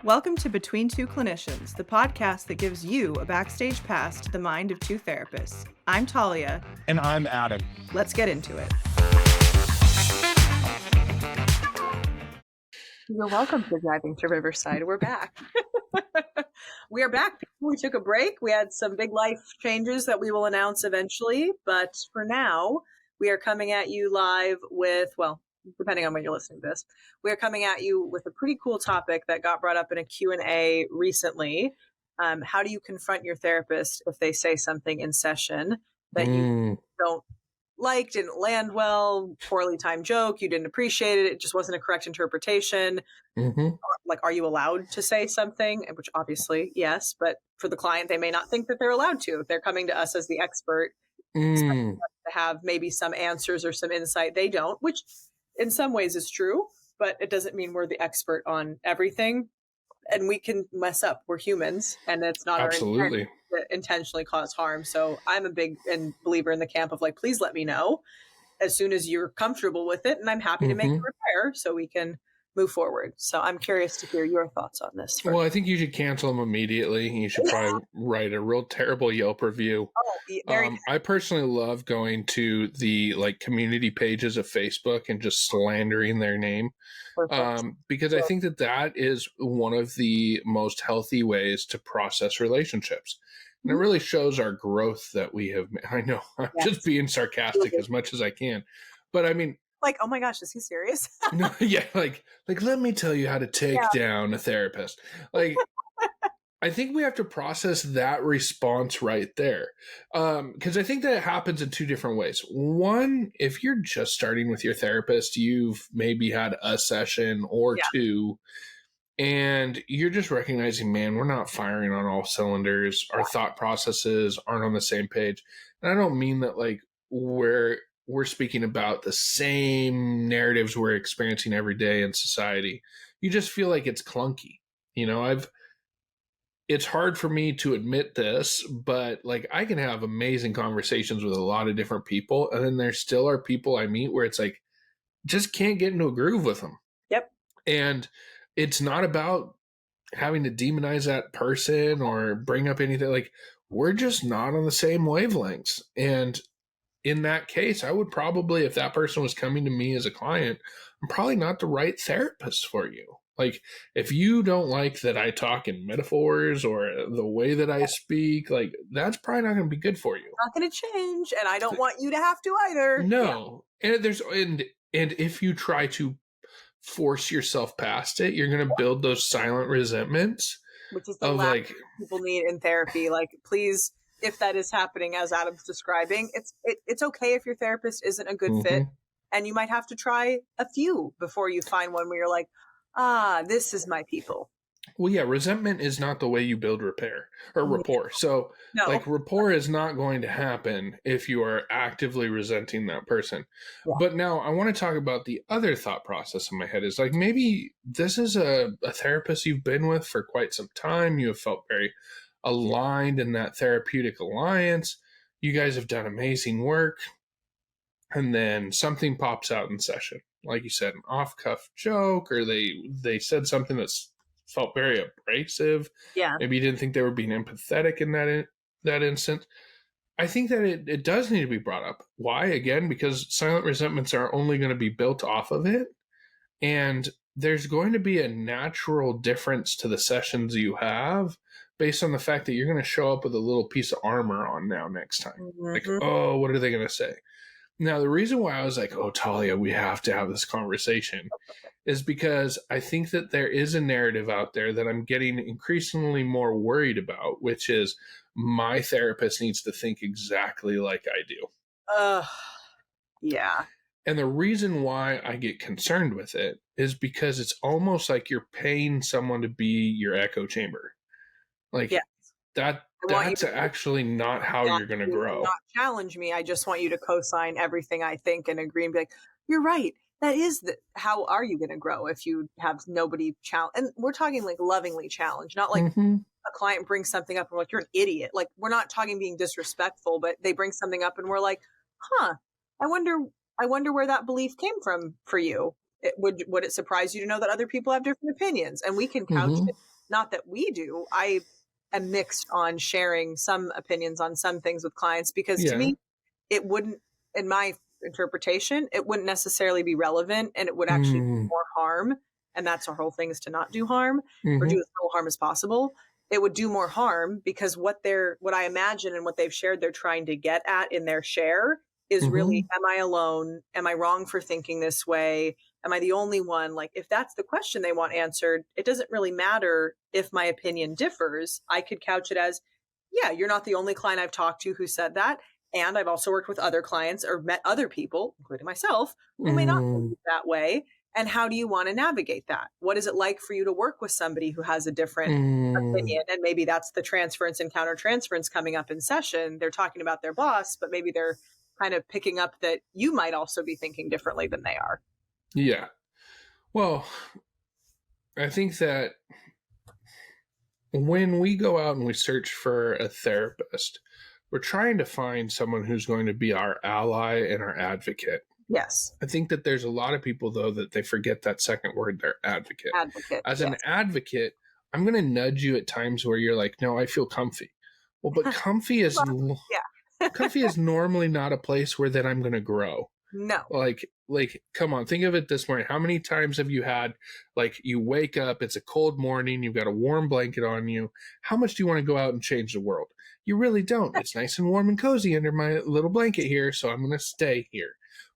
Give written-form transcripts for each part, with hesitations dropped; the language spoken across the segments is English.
Welcome to Between Two Clinicians, the podcast that gives you a backstage pass to the mind of two therapists. I'm Talia. And I'm Adam. Let's get into it. You're welcome for driving to Riverside. We're back. We are back. We took a break. We had some big life changes that we will announce eventually. But for now, we are coming at you live with, well, depending on when you're listening to this, we are coming at you with a pretty cool topic that got brought up in a Q&A recently. How do you confront your therapist if they say something in session that you don't like, didn't land well, poorly timed joke, you didn't appreciate it, it just wasn't a correct interpretation? Like, are you allowed to say something? Which obviously, yes, but for the client, they may not think that they're allowed to. They're coming to us as the expert to have maybe some answers or some insight. They don't, which in some ways is true, but it doesn't mean we're the expert on everything. And we can mess up. We're humans, and it's not our intent to intentionally cause harm. So I'm a big believer in the camp of like, please let me know as soon as you're comfortable with it, and I'm happy to make a repair so we can move forward. So I'm curious to hear your thoughts on this. Well, I think you should cancel them immediately. You should probably write a real terrible Yelp review. I personally love going to the community pages of Facebook and just slandering their name. Because I think that is one of the most healthy ways to process relationships. And it really shows our growth that we have. I know I'm just being sarcastic as much as I can, but I mean, like, oh my gosh, is he serious? No, yeah, like let me tell you how to take down a therapist. Like, I think we have to process that response right there, because I think that it happens in two different ways. One, if you're just starting with your therapist, you've maybe had a session or two, and you're just recognizing, man, we're not firing on all cylinders. Our thought processes aren't on the same page. And I don't mean that like we're speaking about the same narratives we're experiencing every day in society. You just feel like it's clunky. You know, it's hard for me to admit this, but like I can have amazing conversations with a lot of different people. And then there still are people I meet where it's like, just can't get into a groove with them. Yep. And it's not about having to demonize that person or bring up anything. Like, we're just not on the same wavelengths. And in that case, I would probably, if that person was coming to me as a client, I'm probably not the right therapist for you. Like, if you don't like that I talk in metaphors or the way that I speak, like, that's probably not going to be good for you. Not going to change, and I don't want you to have to either. No. And if you try to force yourself past it, you're going to build those silent resentments. Which is the last people need in therapy. Like, please, if that is happening as Adam's describing, it's okay if your therapist isn't a good fit, and you might have to try a few before you find one where you're like, this is my people. Well, yeah, resentment is not the way you build rapport. So like, rapport is not going to happen if you are actively resenting that person. Yeah. But now I want to talk about the other thought process in my head is like, maybe this is a therapist you've been with for quite some time. You have felt very aligned in that therapeutic alliance. You guys have done amazing work. And then something pops out in session. Like you said, an off-cuff joke, or they said something that's felt very abrasive. Yeah. Maybe you didn't think they were being empathetic in that instance. I think that it does need to be brought up. Why? Again, because silent resentments are only going to be built off of it. And there's going to be a natural difference to the sessions you have based on the fact that you're going to show up with a little piece of armor on now next time. Like, oh, what are they going to say? Now, the reason why I was like, oh, Talia, we have to have this conversation is because I think that there is a narrative out there that I'm getting increasingly more worried about, which is my therapist needs to think exactly like I do. Yeah. And the reason why I get concerned with it is because it's almost like you're paying someone to be your echo chamber. Like, that's actually not how you're going to grow. Not challenge me. I just want you to co-sign everything I think and agree and be like, you're right. That is how are you going to grow if you have nobody challenge? And we're talking like lovingly challenge, not like a client brings something up and we're like, you're an idiot. Like, we're not talking being disrespectful, but they bring something up and we're like, I wonder where that belief came from for you. Would it surprise you to know that other people have different opinions? And we can couch it Not that we do. I am mixed on sharing some opinions on some things with clients because to me, it wouldn't, in my interpretation, it wouldn't necessarily be relevant and it would actually do more harm. And that's our whole thing, is to not do harm or do as little harm as possible. It would do more harm because what I imagine and what they've shared they're trying to get at in their share is really, am I alone? Am I wrong for thinking this way? Am I the only one? Like, if that's the question they want answered, it doesn't really matter if my opinion differs. I could couch it as, yeah, you're not the only client I've talked to who said that. And I've also worked with other clients or met other people, including myself, who may not think that way. And how do you want to navigate that? What is it like for you to work with somebody who has a different opinion? And maybe that's the transference and countertransference coming up in session. They're talking about their boss, but maybe they're kind of picking up that you might also be thinking differently than they are. Yeah. Well, I think that when we go out and we search for a therapist, we're trying to find someone who's going to be our ally and our advocate. Yes. I think that there's a lot of people, though, that they forget that second word, their advocate. As an advocate, I'm going to nudge you at times where you're like, no, I feel comfy. Well, but comfy is comfy is normally not a place where then I'm going to grow. No. Like, come on, think of it this morning. How many times have you had, like, you wake up, it's a cold morning, you've got a warm blanket on you. How much do you want to go out and change the world? You really don't. It's nice and warm and cozy under my little blanket here, so I'm going to stay here.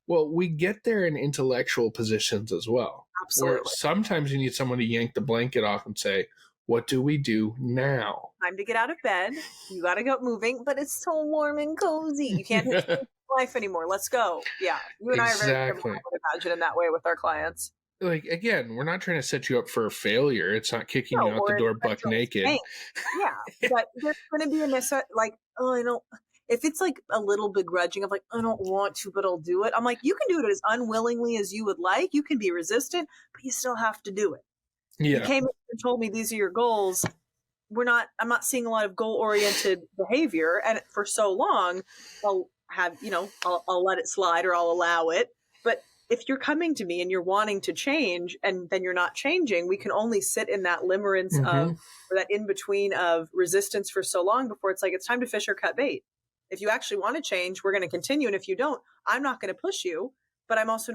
Well, we get there in intellectual positions as well. Absolutely. Where sometimes you need someone to yank the blanket off and say, what do we do now? Time to get out of bed. You got to go moving, but it's so warm and cozy. You can't hit life anymore. Let's go. Yeah. You and I are very similar, I would imagine, in that way with our clients. Like, again, we're not trying to set you up for a failure. It's not kicking you out the door buck naked. Yeah. But there's going to be if it's like a little begrudging of like, I don't want to, but I'll do it. I'm like, you can do it as unwillingly as you would like. You can be resistant, but you still have to do it. Yeah. You came and told me these are your goals. I'm not seeing a lot of goal-oriented behavior. And for so long, I'll let it slide or I'll allow it. But if you're coming to me and you're wanting to change and then you're not changing, we can only sit in that limerence of, or that in-between of resistance for so long before it's like, it's time to fish or cut bait. If you actually want to change, we're going to continue. And if you don't, I'm not going to push you, but I'm also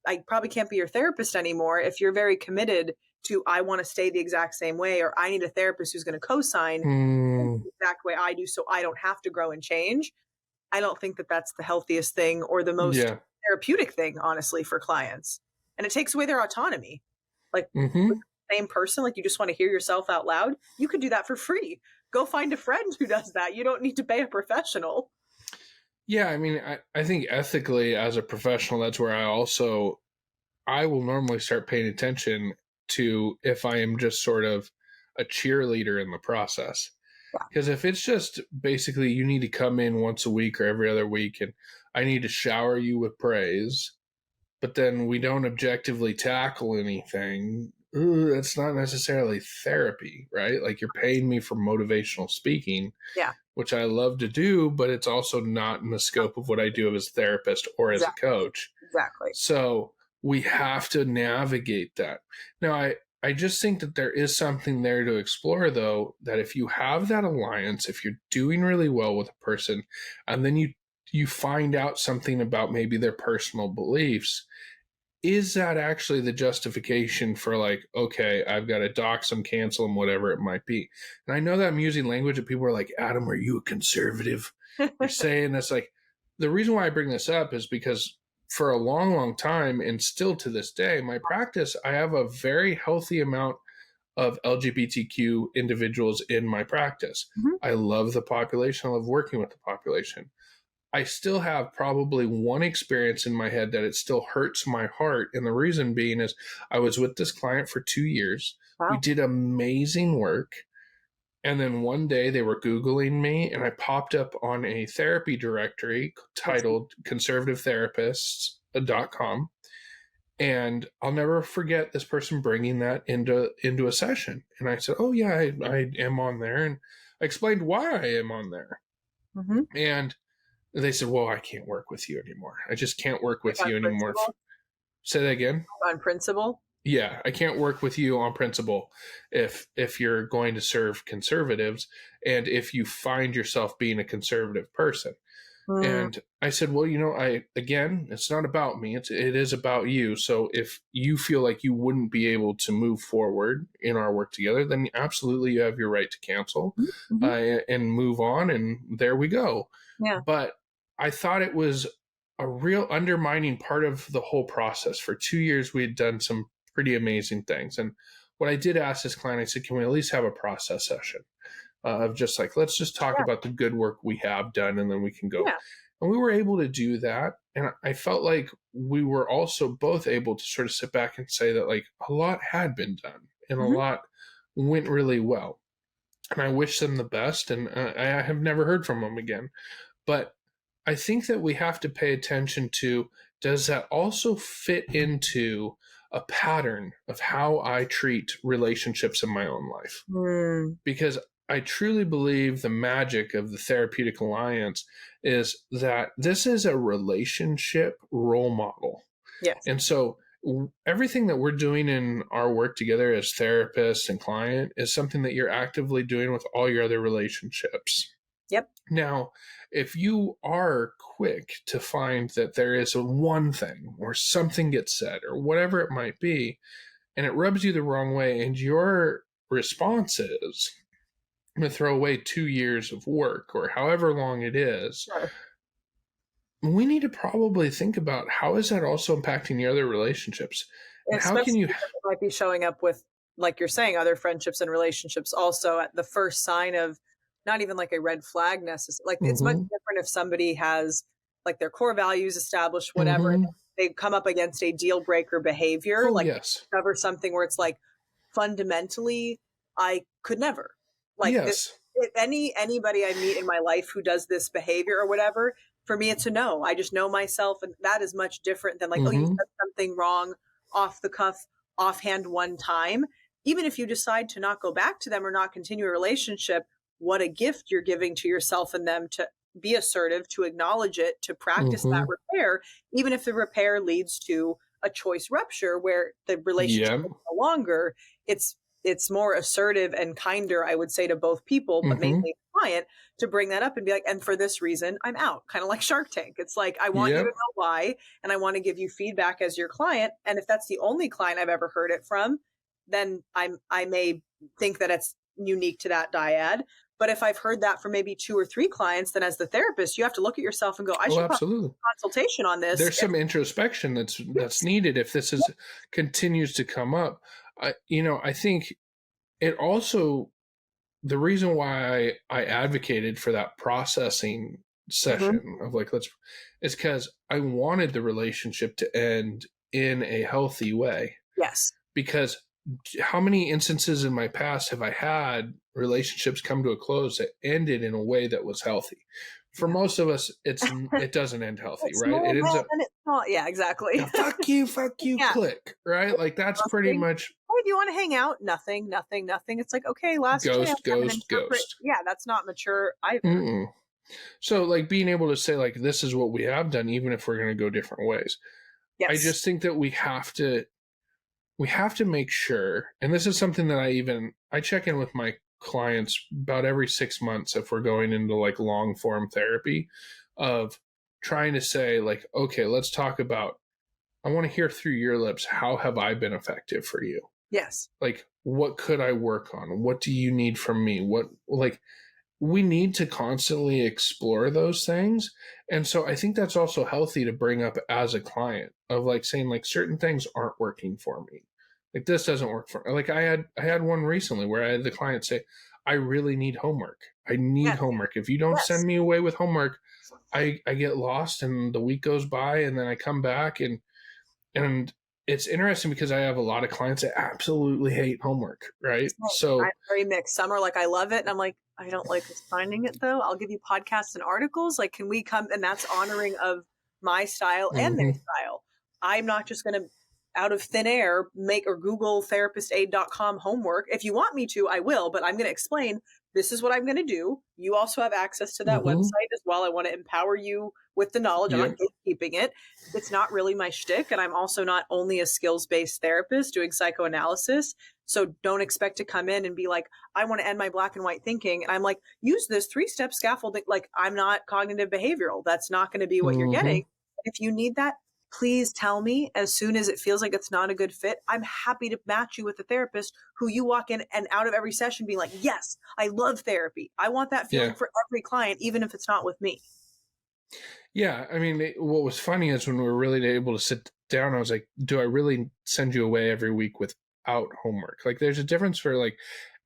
I probably can't be your therapist anymore if you're very committed to, I want to stay the exact same way, or I need a therapist who's going to co-sign the exact way I do so I don't have to grow and change. I don't think that that's the healthiest thing or the most therapeutic thing, honestly, for clients. And it takes away their autonomy. Like, with the same person, like you just want to hear yourself out loud, you could do that for free. Go find a friend who does that. You don't need to pay a professional. Yeah, I mean, I think ethically as a professional, that's where I will normally start paying attention to if I am just sort of a cheerleader in the process. Because if it's just basically you need to come in once a week or every other week and I need to shower you with praise, but then we don't objectively tackle anything, that's not necessarily therapy, right? Like, you're paying me for motivational speaking, which I love to do, but it's also not in the scope of what I do as a therapist or as a coach. Exactly. So we have to navigate that. Now, I just think that there is something there to explore, though, that if you have that alliance, if you're doing really well with a person, and then you find out something about maybe their personal beliefs, is that actually the justification for, like, okay, I've got to dox them, cancel them, whatever it might be? And I know that I'm using language that people are like, Adam, are you a conservative? You're saying this. Like, the reason why I bring this up is because for a long, long time, and still to this day, my practice, I have a very healthy amount of LGBTQ individuals in my practice. I love the population. I love working with the population. I still have probably one experience in my head that it still hurts my heart. And the reason being is I was with this client for 2 years. Wow. We did amazing work. And then one day they were Googling me and I popped up on a therapy directory titled conservativetherapists.com. And I'll never forget this person bringing that into a session. And I said, oh yeah, I am on there. And I explained why I am on there. And they said, well, I can't work with you anymore. I just can't work with you anymore. Say that again. On principle? Yeah, I can't work with you on principle if you're going to serve conservatives and if you find yourself being a conservative person. Mm, And I said, well, again, it's not about me. It is about you. So if you feel like you wouldn't be able to move forward in our work together, then absolutely you have your right to cancel mm-hmm. and move on. And there we go. Yeah. But I thought it was a real undermining part of the whole process. For 2 years, we had done some pretty amazing things. And what I did ask this client, I said, can we at least have a process session? Of just like, let's just talk Yeah. about the good work we have done and then we can go. Yeah. And we were able to do that. And I felt like we were also both able to sort of sit back and say that like a lot had been done and a Mm-hmm. lot went really well. And I wish them the best. And I have never heard from them again. But I think that we have to pay attention to, does that also fit into a pattern of how I treat relationships in my own life? Mm, Because I truly believe the magic of the therapeutic alliance is that this is a relationship role model. yes. And so everything that we're doing in our work together as therapists and client is something that you're actively doing with all your other relationships. Yep. Now, if you are quick to find that there is a one thing or something gets said or whatever it might be, and it rubs you the wrong way, and your response is, I'm going to throw away 2 years of work or however long it is, Sure. we need to probably think about how is that also impacting your other relationships? And how can Especially you, because it might be showing up with, like you're saying, other friendships and relationships also at the first sign of not even like a red flag necessarily. Like it's much mm-hmm, different if somebody has like their core values established, whatever, and mm-hmm, they come up against a deal breaker behavior, oh, like yes, discover something where it's like fundamentally, I could never. Like this, yes, if anybody I meet in my life who does this behavior or whatever, for me it's a no. I just know myself, and that is much different than like, oh, you mm-hmm, said something wrong off the cuff, offhand one time. Even if you decide to not go back to them or not continue a relationship, what a gift you're giving to yourself and them to be assertive, to acknowledge it, to practice that mm-hmm, repair, even if the repair leads to a choice rupture where the relationship yeah, is no longer. It's more assertive and kinder, I would say, to both people, but mainly mm-hmm, the client, to bring that up and be like, and for this reason, I'm out. Kind of like Shark Tank. It's like, I want you to yep, know why, and I want to give you feedback as your client. And if that's the only client I've ever heard it from, then I may think that it's unique to that dyad. But if I've heard that from maybe 2 or 3 clients, then as the therapist, you have to look at yourself and go, I oh, should probably absolutely. do a consultation on this. There's some introspection that's needed if this is continues to come up. I think it also, the reason why I advocated for that processing Mhm. session of like is because I wanted the relationship to end in a healthy way. Yes. Because how many instances in my past have I had relationships come to a close that ended in a way that was healthy? For Yeah. most of us, it doesn't end healthy, It's right? more It ends bad up, than it's not. Yeah, exactly. yeah, fuck you, Yeah. click, right? Like that's pretty Nothing. much Oh, do you want to hang out? Nothing, nothing, nothing. It's like, okay, last chance. ghost, I'm going to ghost, interpret. ghost. Yeah, that's not mature either. Mm-mm. So like being able to say like this is what we have done, even if we're going to go different ways. I Yes. just think that we have to make sure, and this is something that I check in with my clients about every 6 months if we're going into like long form therapy, of trying to say like, okay, let's talk about, I want to hear through your lips, how have I been effective for you? Yes. Like, what could I work on? What do you need from me? What, like, we need to constantly explore those things. And so I think that's also healthy to bring up as a client of like saying like certain things aren't working for me. Like this doesn't work for me. Like I had one recently where I had the client say, I really need homework. I need Yes. homework. If you don't Yes. send me away with homework, I get lost and the week goes by and then I come back and it's interesting because I have a lot of clients that absolutely hate homework, right? I'm So very mixed. Some are like, I love it. And I'm like, I don't like assigning it though. I'll give you podcasts and articles. Like, can we come? And that's honoring of my style and their mhm, style. I'm not just going to, out of thin air, make or Google therapistaid.com homework. If you want me to, I will, but I'm going to explain this is what I'm going to do. You also have access to that mhm, website as well. I want to empower you with the knowledge. I'm Yep. not gatekeeping it. It's not really my shtick. And I'm also not only a skills-based therapist doing psychoanalysis. So don't expect to come in and be like, I want to end my black and white thinking. And I'm like, use this 3-step scaffolding. Like, I'm not cognitive behavioral. That's not going to be what you're getting. If you need that, please tell me as soon as it feels like it's not a good fit. I'm happy to match you with a therapist who you walk in and out of every session being like, yes, I love therapy. I want that feeling for every client, even if it's not with me. Yeah. I mean, what was funny is when we were really able to sit down, I was like, do I really send you away every week without homework? Like, there's a difference for like,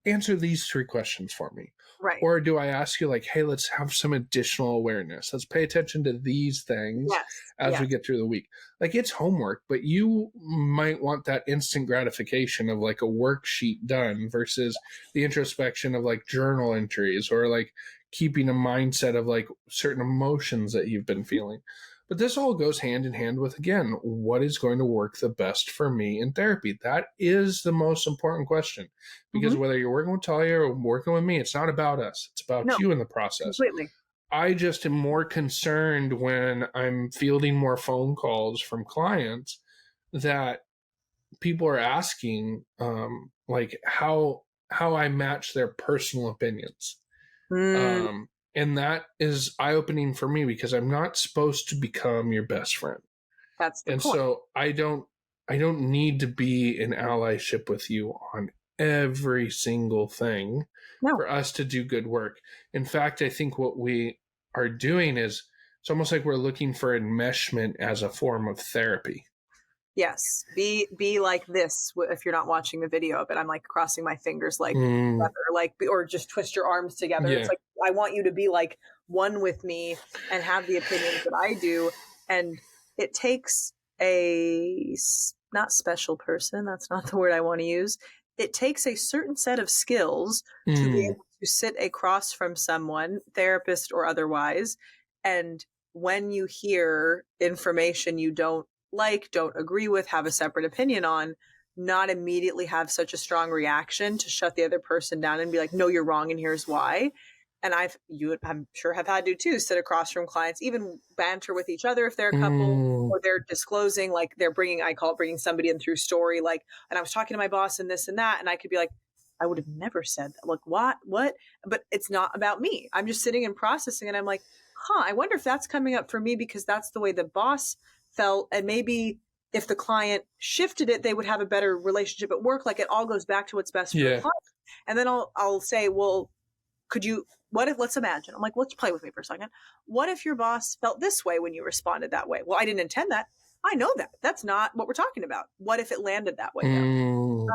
answer these 3 questions for me. Right. Or do I ask you like, hey, let's have some additional awareness. Let's pay attention to these things as we get through the week. Like, it's homework, but you might want that instant gratification of like a worksheet done versus the introspection of like journal entries or like keeping a mindset of like certain emotions that you've been feeling. But this all goes hand in hand with, again, what is going to work the best for me in therapy? That is the most important question. Because whether you're working with Talia or working with me, it's not about us. It's about you in the process. Completely. I just am more concerned when I'm fielding more phone calls from clients that people are asking like how I match their personal opinions. And that is eye-opening for me because I'm not supposed to become your best friend. That's the point. So I don't need to be in allyship with you on every single thing for us to do good work. In fact, I think what we are doing is it's almost like we're looking for enmeshment as a form of therapy. Yes. Be like this. If you're not watching the video of it, I'm like crossing my fingers, like, or just twist your arms together. It's like, I want you to be like one with me and have the opinions that I do. And it takes not special person. That's not the word I want to use. It takes a certain set of skills to be able to sit across from someone, therapist or otherwise. And when you hear information you don't agree with, have a separate opinion on, not immediately have such a strong reaction to shut the other person down and be like, no, you're wrong and here's why. And I'm sure have had to too, sit across from clients, even banter with each other if they're a couple or they're disclosing, like I call it bringing somebody in through story. Like, and I was talking to my boss and this and that, and I could be like, I would have never said that. Like, what? But it's not about me. I'm just sitting and processing and I'm like, I wonder if that's coming up for me because that's the way the boss felt. And maybe if the client shifted it, they would have a better relationship at work. Like, it all goes back to what's best for the client. And then I'll say, well, let's imagine, I'm like, let's play with me for a second. What if your boss felt this way when you responded that way? Well, I didn't intend that. I know that. That's not what we're talking about. What if it landed that way?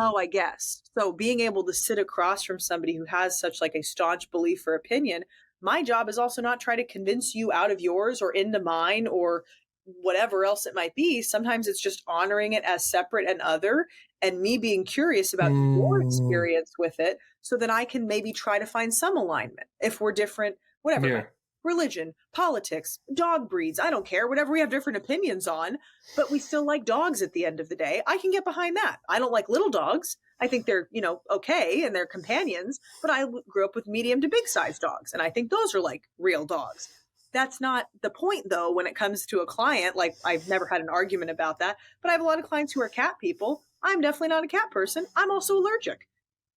Oh, I guess. So being able to sit across from somebody who has such like a staunch belief or opinion, my job is also not try to convince you out of yours or into mine or whatever else it might be. Sometimes it's just honoring it as separate and other, and me being curious about your experience with it so that I can maybe try to find some alignment if we're different, whatever. Religion, politics, dog breeds, I don't care, whatever we have different opinions on, but we still like dogs at the end of the day. I can get behind that. I don't like little dogs. I think they're, okay, and they're companions, but I grew up with medium to big size dogs, and I think those are like real dogs. That's not the point, though, when it comes to a client. Like, I've never had an argument about that, but I have a lot of clients who are cat people. I'm definitely not a cat person. I'm also allergic.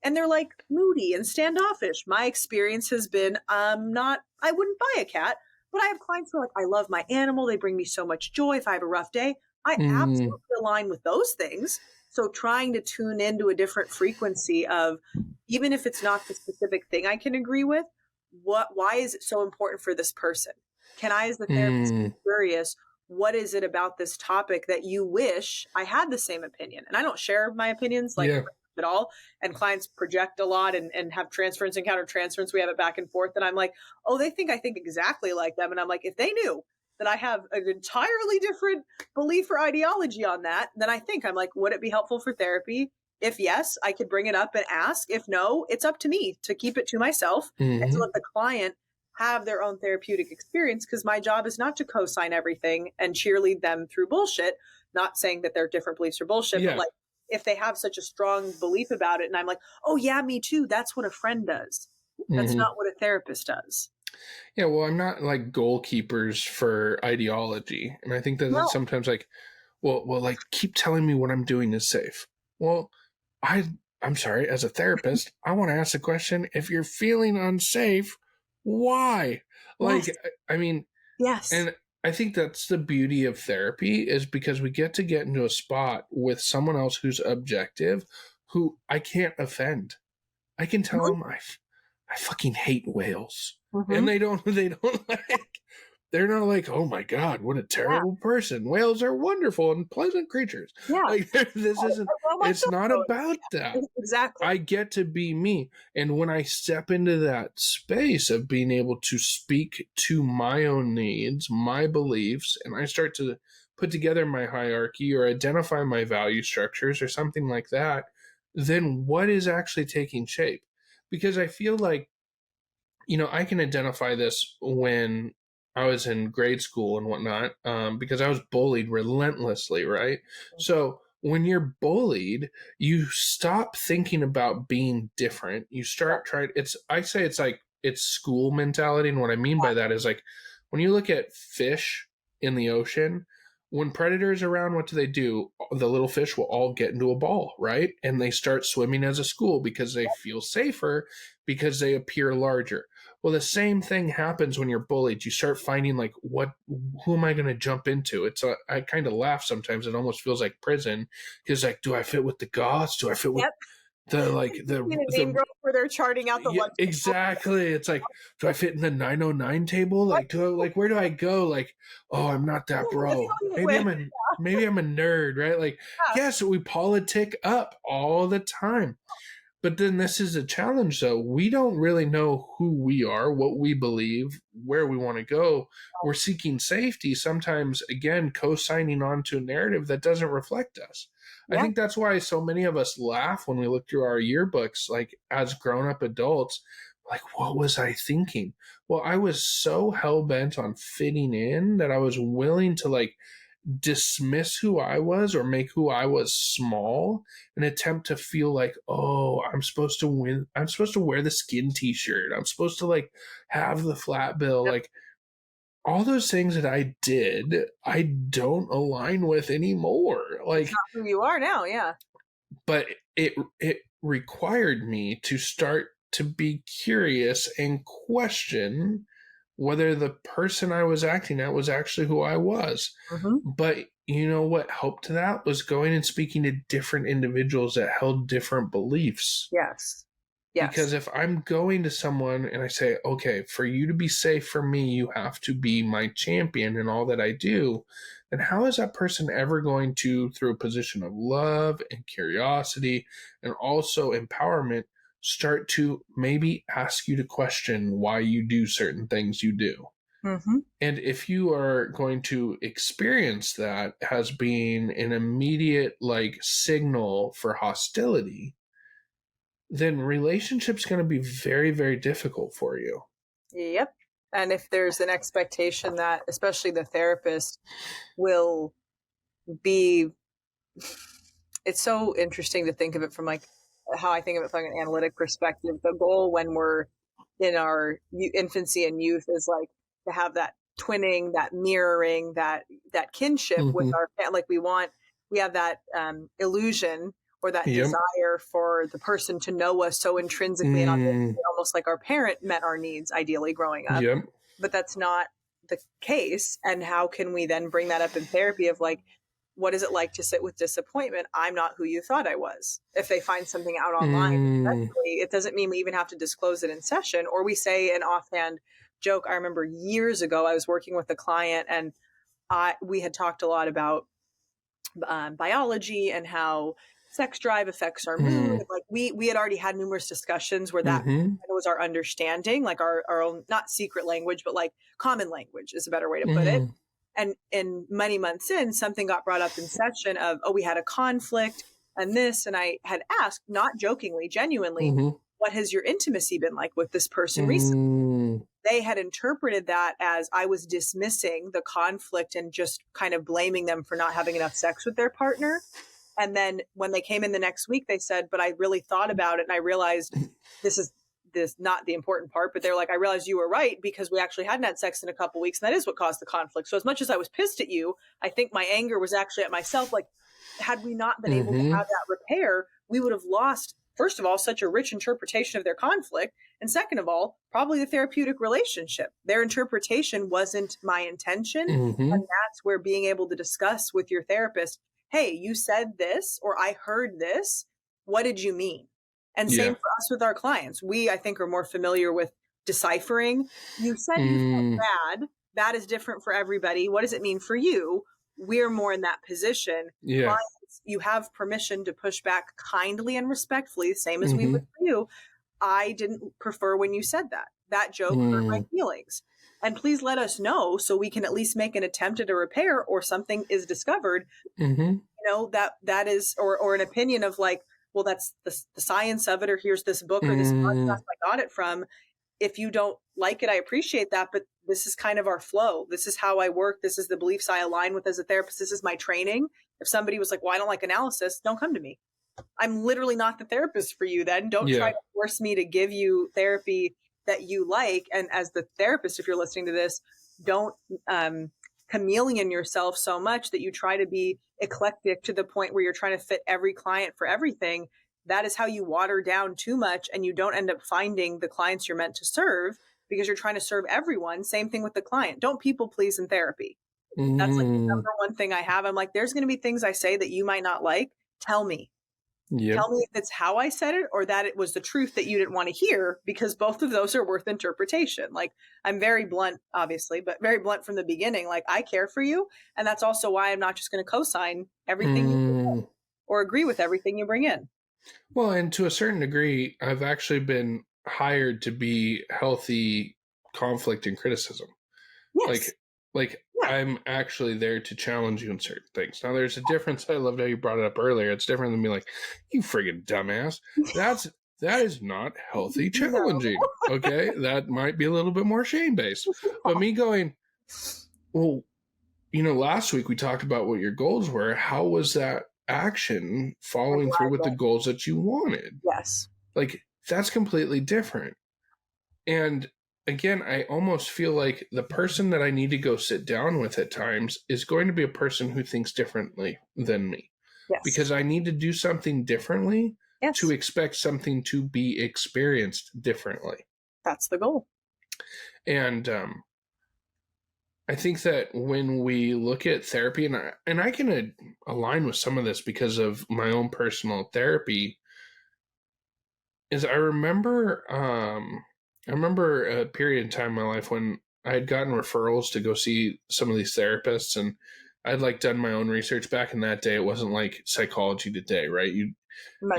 And they're like moody and standoffish. My experience has been, I wouldn't buy a cat, but I have clients who are like, I love my animal. They bring me so much joy if I have a rough day. I absolutely align with those things. So trying to tune into a different frequency of, even if it's not the specific thing I can agree with, why is it so important for this person? Can I, as the therapist, be curious, what is it about this topic that you wish I had the same opinion? And I don't share my opinions at all. And clients project a lot and have transference and countertransference. We have it back and forth. And I'm like, oh, they think I think exactly like them. And I'm like, if they knew that I have an entirely different belief or ideology on that, then I'm like, would it be helpful for therapy? If yes, I could bring it up and ask. If no, it's up to me to keep it to myself and to let the client have their own therapeutic experience, because my job is not to co-sign everything and cheerlead them through bullshit. Not saying that their different beliefs are bullshit, but like, if they have such a strong belief about it and I'm like, oh yeah, me too, that's what a friend does. That's not what a therapist does. Yeah, well, I'm not like goalkeepers for ideology. And I think that it's No. sometimes like, well, like keep telling me what I'm doing is safe. Well, I I'm sorry, as a therapist, I want to ask the question, if you're feeling unsafe, why? Yes. Like I mean, Yes. and I think that's the beauty of therapy is because we get to get into a spot with someone else who's objective, who I can't offend. I can tell them I fucking hate whales, Mm-hmm. and they don't like they're not like, oh my god, what a Yeah. terrible person. Whales are wonderful and pleasant creatures. Yeah. Like this isn't. Well, It's myself, not about that. exactly. I get to be me. And when I step into that space of being able to speak to my own needs, my beliefs, and I start to put together my hierarchy or identify my value structures or something like that, then what is actually taking shape? Because I feel like, I can identify this when I was in grade school and whatnot, because I was bullied relentlessly, right? So when you're bullied, you stop thinking about being different. You start trying. I say it's like it's school mentality, and what I mean by that is like when you look at fish in the ocean. When predators are around, what do? The little fish will all get into a ball, right? And they start swimming as a school because they feel safer because they appear larger. Well, the same thing happens when you're bullied. You start finding like, who am I going to jump into? I kind of laugh sometimes. It almost feels like prison because like, do I fit with the goths? Do I fit with Yep. the like In a Mean the Girls where they're charting out the yeah, lunch. exactly. It's like, do I fit in the 909 table? Like, where do I go? Like, oh, I'm not that bro. Maybe I'm a nerd, right? Like, Yeah. yes, we politic up all the time. But then this is a challenge, though. We don't really know who we are, what we believe, where we want to go. We're seeking safety, sometimes, again, co signing onto a narrative that doesn't reflect us. I Yeah. think that's why so many of us laugh when we look through our yearbooks, like as grown up adults, like, what was I thinking? Well, I was so hell bent on fitting in that I was willing to, like, dismiss who I was or make who I was small, an attempt to feel like, oh, I'm supposed to win. I'm supposed to wear the skin t-shirt. I'm supposed to like have the flat bill. Yep. Like all those things that I did, I don't align with anymore. It's Like, not who you are now. Yeah. but it required me to start to be curious and question whether the person I was acting at was actually who I was. Mm-hmm. But you know what helped that was going and speaking to different individuals that held different beliefs. Yes. Yes. Because if I'm going to someone and I say, okay, for you to be safe for me, you have to be my champion in all that I do, then how is that person ever going to, through a position of love and curiosity and also empowerment, start to maybe ask you to question why you do certain things you do? Mm-hmm. And if you are going to experience that as being an immediate like signal for hostility, then relationship's going to be very, very difficult for you. Yep. And if there's an expectation that, especially the therapist, will be, it's so interesting to think of it from like how I think of it from an analytic perspective. The goal when we're in our infancy and youth is like to have that twinning, that mirroring, that kinship with our like we have that illusion or that desire for the person to know us so intrinsically and authentically, almost like our parent met our needs ideally growing up. Yep. But that's not the case. And how can we then bring that up in therapy of like, what is it like to sit with disappointment? I'm not who you thought I was. If they find something out online, it doesn't mean we even have to disclose it in session, or we say an offhand joke. I remember years ago, I was working with a client and we had talked a lot about biology and how sex drive affects our mood. Like we had already had numerous discussions where that was our understanding, like our own, not secret language, but like common language is a better way to put it. And many months in, something got brought up in session of, oh, we had a conflict and this, and I had asked, not jokingly, genuinely, what has your intimacy been like with this person recently? They had interpreted that as I was dismissing the conflict and just kind of blaming them for not having enough sex with their partner. And then when they came in the next week, they said, but I really thought about it and I realized this, not the important part, but they're like, I realized you were right because we actually hadn't had sex in a couple weeks. And that is what caused the conflict. So as much as I was pissed at you, I think my anger was actually at myself. Like, had we not been able to have that repair, we would have lost, first of all, such a rich interpretation of their conflict. And second of all, probably the therapeutic relationship. Their interpretation wasn't my intention. And that's where being able to discuss with your therapist, hey, you said this, or I heard this. What did you mean? And same for us with our clients. We, I think, are more familiar with deciphering. You said you felt bad. That is different for everybody. What does it mean for you? We're more in that position. Clients, you have permission to push back kindly and respectfully, same as we would for you. I didn't prefer when you said that. That joke hurt my feelings. And please let us know so we can at least make an attempt at a repair, or something is discovered, you know, that is, or an opinion of like, well, that's the science of it, or here's this book or this podcast I got it from. If you don't like it, I appreciate that, but this is kind of our flow. This is how I work. This is the beliefs I align with as a therapist. This is my training. If somebody was like, well, I don't like analysis, don't come to me. I'm literally not the therapist for you then. Don't try to force me to give you therapy that you like. And as the therapist, if you're listening to this, don't chameleon yourself so much that you try to be eclectic to the point where you're trying to fit every client for everything. That is how you water down too much, and you don't end up finding the clients you're meant to serve because you're trying to serve everyone. Same thing with the client. Don't people please in therapy. That's like the number one thing I have. I'm like, there's going to be things I say that you might not like. Tell me. Tell me if it's how I said it or that it was the truth that you didn't want to hear, because both of those are worth interpretation. Like, I'm very blunt, obviously, but very blunt from the beginning. Like, I care for you. And that's also why I'm not just going to co-sign everything you bring in or agree with everything you bring in. Well, and to a certain degree, I've actually been hired to be healthy conflict and criticism. Yes. Like I'm actually there to challenge you in certain things. Now, there's a difference. I loved how you brought it up earlier. It's different than me like, you friggin' dumbass. That is not healthy challenging. Okay, that might be a little bit more shame based. But me going, well, you know, last week we talked about what your goals were. How was that action following through with the goals that you wanted? Yes. Like, that's completely different. And again, I almost feel like the person that I need to go sit down with at times is going to be a person who thinks differently than me. Yes. Because I need to do something differently to expect something to be experienced differently. That's the goal. And I think that when we look at therapy, and I can align with some of this because of my own personal therapy, is I remember a period in time in my life when I had gotten referrals to go see some of these therapists, and I'd like done my own research. Back in that day, it wasn't like psychology today, right? You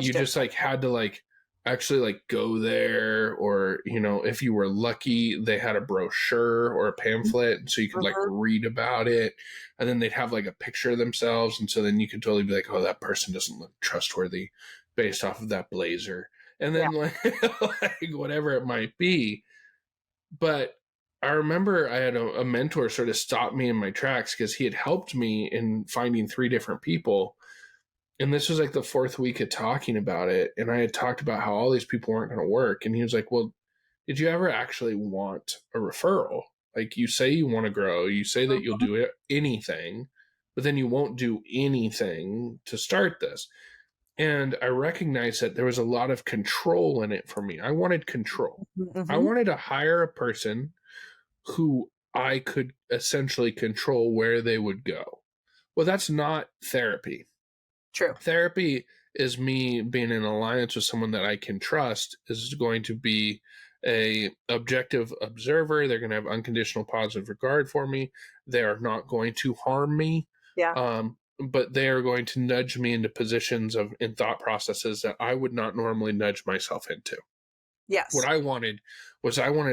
just like had to like actually like go there, or, you know, if you were lucky, they had a brochure or a pamphlet, so you could like read about it, and then they'd have like a picture of themselves, and so then you could totally be like, oh, that person doesn't look trustworthy based off of that blazer. And then like whatever it might be. But I remember I had a mentor sort of stop me in my tracks because he had helped me in finding 3 different people. And this was like the 4th week of talking about it. And I had talked about how all these people weren't going to work. And he was like, well, did you ever actually want a referral? Like, you say you want to grow, you say that you'll do anything, but then you won't do anything to start this. And I recognized that there was a lot of control in it for me. I wanted control. I wanted to hire a person who I could essentially control where they would go. Well, that's not therapy. True. Therapy is me being in alliance with someone that I can trust, is going to be a objective observer. They're going to have unconditional positive regard for me. They are not going to harm me. But they are going to nudge me into positions in thought processes that I would not normally nudge myself into. Yes. What I wanted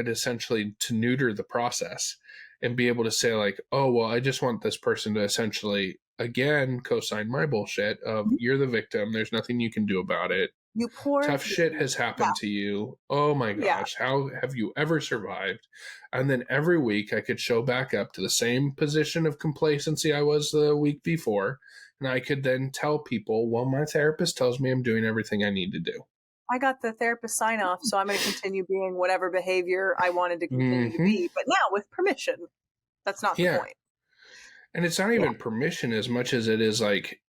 essentially to neuter the process and be able to say like, oh, well, I just want this person to essentially, again, co-sign my bullshit of you're the victim. There's nothing you can do about it. You poor tough shit has happened to you. Oh my gosh, how have you ever survived? And then every week I could show back up to the same position of complacency I was the week before. And I could then tell people, well, my therapist tells me I'm doing everything I need to do. I got the therapist sign off, so I'm going to continue being whatever behavior I wanted to continue to be, but now with permission. That's not the point. And it's not even permission as much as it is like,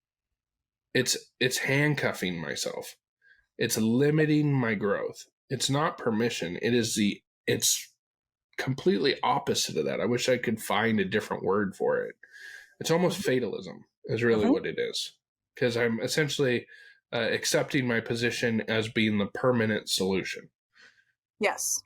it's handcuffing myself. It's limiting my growth. It's not permission. It's completely opposite of that. I wish I could find a different word for it. It's almost fatalism is really what it is. Because I'm essentially accepting my position as being the permanent solution. Yes.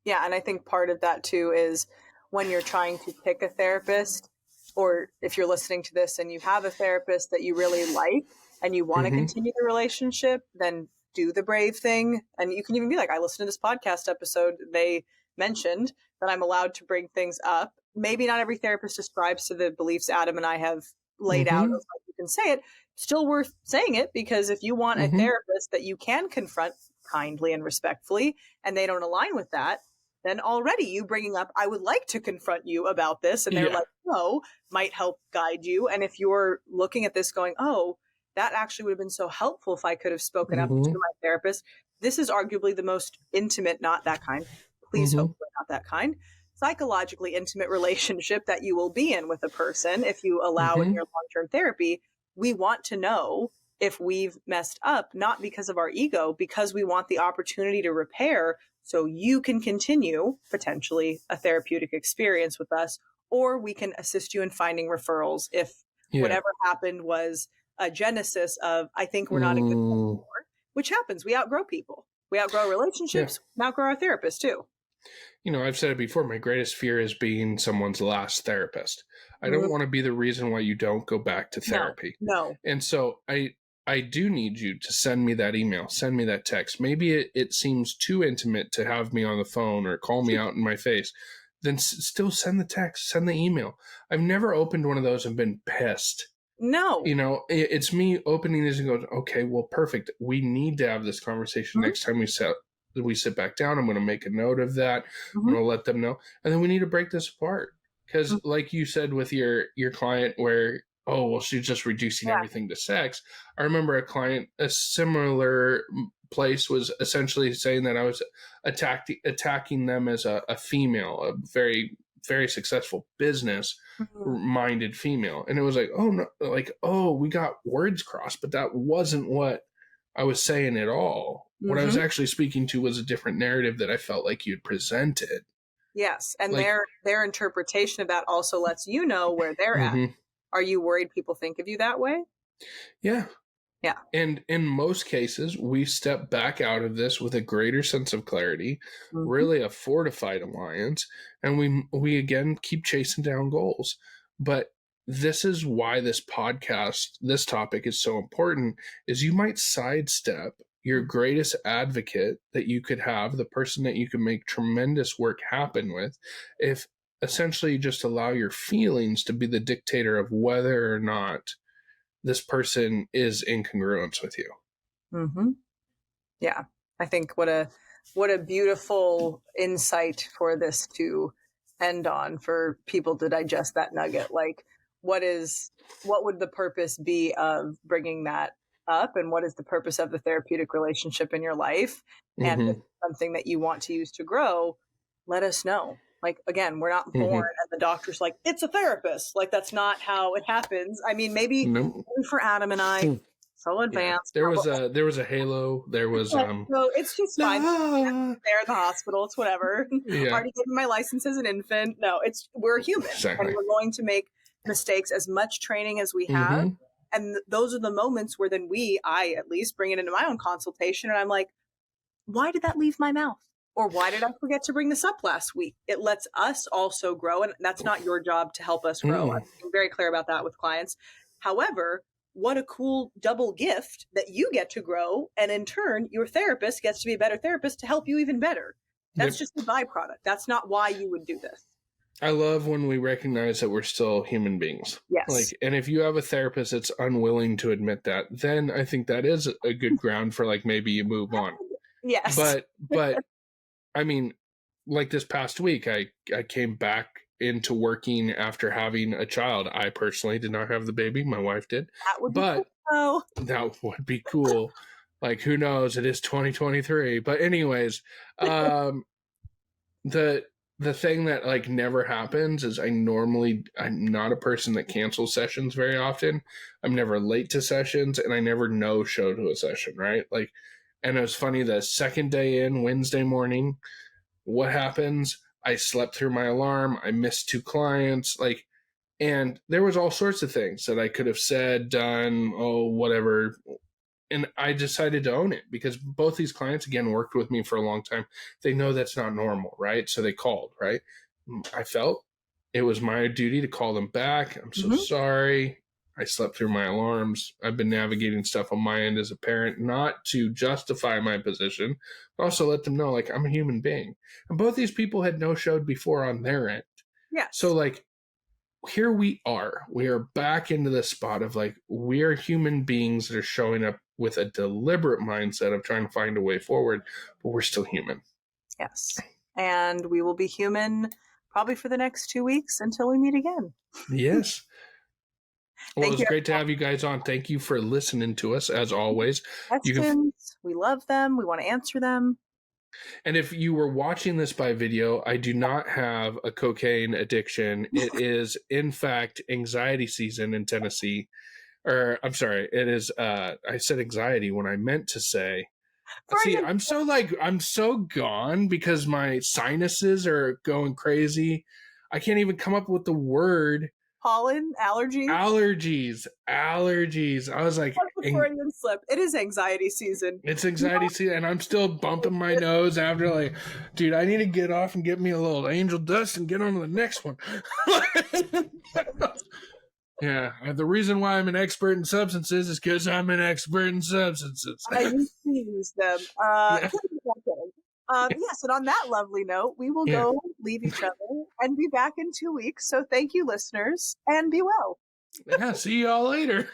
Yeah, and I think part of that too is when you're trying to pick a therapist, or if you're listening to this and you have a therapist that you really like and you want to continue the relationship, then do the brave thing. And you can even be like, I listened to this podcast episode. They mentioned that I'm allowed to bring things up. Maybe not every therapist describes to the beliefs Adam and I have laid out. Like you can say it. Still worth saying it, because if you want a therapist that you can confront kindly and respectfully, and they don't align with that, then already you bringing up, I would like to confront you about this. And they're like, no, might help guide you. And if you're looking at this going, oh, that actually would have been so helpful if I could have spoken up to my therapist. This is arguably the most intimate, not that kind. Please hopefully not that kind. Psychologically intimate relationship that you will be in with a person if you allow in your long-term therapy. We want to know if we've messed up, not because of our ego, because we want the opportunity to repair so you can continue potentially a therapeutic experience with us, or we can assist you in finding referrals if whatever happened was a genesis of, I think we're not a good fit anymore, which happens. We outgrow people. We outgrow relationships. We outgrow our therapists too. You know, I've said it before, my greatest fear is being someone's last therapist. I don't want to be the reason why you don't go back to therapy. No. And so I do need you to send me that email, send me that text. Maybe it seems too intimate to have me on the phone or call me out in my face. Then still send the text, send the email. I've never opened one of those and been pissed. No. You know, it's me opening this and going, okay, well, perfect. We need to have this conversation next time we sit back down. I'm going to make a note of that. I'm going to let them know. And then we need to break this apart. Because like you said with your client where, oh, well, she's just reducing everything to sex. I remember a client, a similar place was essentially saying that I was attacking them as a female, a very, very successful business minded female. And it was like, oh, no, like, oh, we got words crossed, but that wasn't what I was saying at all. What I was actually speaking to was a different narrative that I felt like you'd presented. Yes. And like, their interpretation of that also lets you know where they're at. Are you worried people think of you that way? Yeah. Yeah. And in most cases, we step back out of this with a greater sense of clarity, really a fortified alliance, and we again keep chasing down goals. But this is why this podcast, this topic is so important, is you might sidestep your greatest advocate that you could have, the person that you can make tremendous work happen with, if essentially you just allow your feelings to be the dictator of whether or not this person is in congruence with you. Yeah. I think what a beautiful insight for this to end on, for people to digest that nugget. Like, what would the purpose be of bringing that up, and what is the purpose of the therapeutic relationship in your life? And if it's something that you want to use to grow, let us know. Like, again, we're not born and the doctor's like, it's a therapist. Like, that's not how it happens. I mean, maybe for Adam and I, so advanced. There was a halo. There was so it's just fine. There in the hospital, it's whatever. Already getting my license as an infant. No, we're human, and we're going to make mistakes. As much training as we have, and those are the moments where then I at least bring it into my own consultation, and I'm like, why did that leave my mouth? Or why did I forget to bring this up last week? It lets us also grow, and that's not your job to help us grow. I'm very clear about that with clients. However, what a cool double gift that you get to grow, and in turn, your therapist gets to be a better therapist to help you even better. That's just the byproduct. That's not why you would do this. I love when we recognize that we're still human beings. Yes. And if you have a therapist that's unwilling to admit that, then I think that is a good ground for maybe you move on. Yes. But I mean, like this past week, I came back into working after having a child. I personally did not have the baby. My wife did. That would be cool. That would be cool. Like, who knows? It is 2023. But anyways, the the thing that like never happens is I'm not a person that cancels sessions very often. I'm never late to sessions, and I never no show to a session, right? Like, and it was funny, the second day in, Wednesday morning, what happens? I slept through my alarm. I missed 2 clients. Like, and there was all sorts of things that I could have said, done, oh, whatever. And I decided to own it because both these clients, again, worked with me for a long time. They know that's not normal, right? So they called, right? I felt it was my duty to call them back. I'm so sorry. I slept through my alarms. I've been navigating stuff on my end as a parent, not to justify my position, but also let them know, like, I'm a human being. And both these people had no showed before on their end. Yes. So, like, here we are. We are back into the spot of, like, we are human beings that are showing up with a deliberate mindset of trying to find a way forward, but we're still human. Yes. And we will be human probably for the next 2 weeks until we meet again. Yes. Well, it was great to have you guys on. Thank you for listening to us, as always. Questions, we love them. We want to answer them. And if you were watching this by video, I do not have a cocaine addiction. It is, in fact, anxiety season in Tennessee. Or, I'm sorry, it is, I said anxiety when I meant to say. See, I'm so gone because my sinuses are going crazy. I can't even come up with the word. Pollen, allergies. I was like, Freudian slip. It is anxiety season. It's anxiety season, and I'm still bumping my nose after, like, dude, I need to get off and get me a little angel dust and get on to the next one. Yeah, the reason why I'm an expert in substances is because I'm an expert in substances. I used to use them. Yes, and on that lovely note, we will go leave each other and be back in 2 weeks. So thank you, listeners, and be well. Yeah, see y'all later.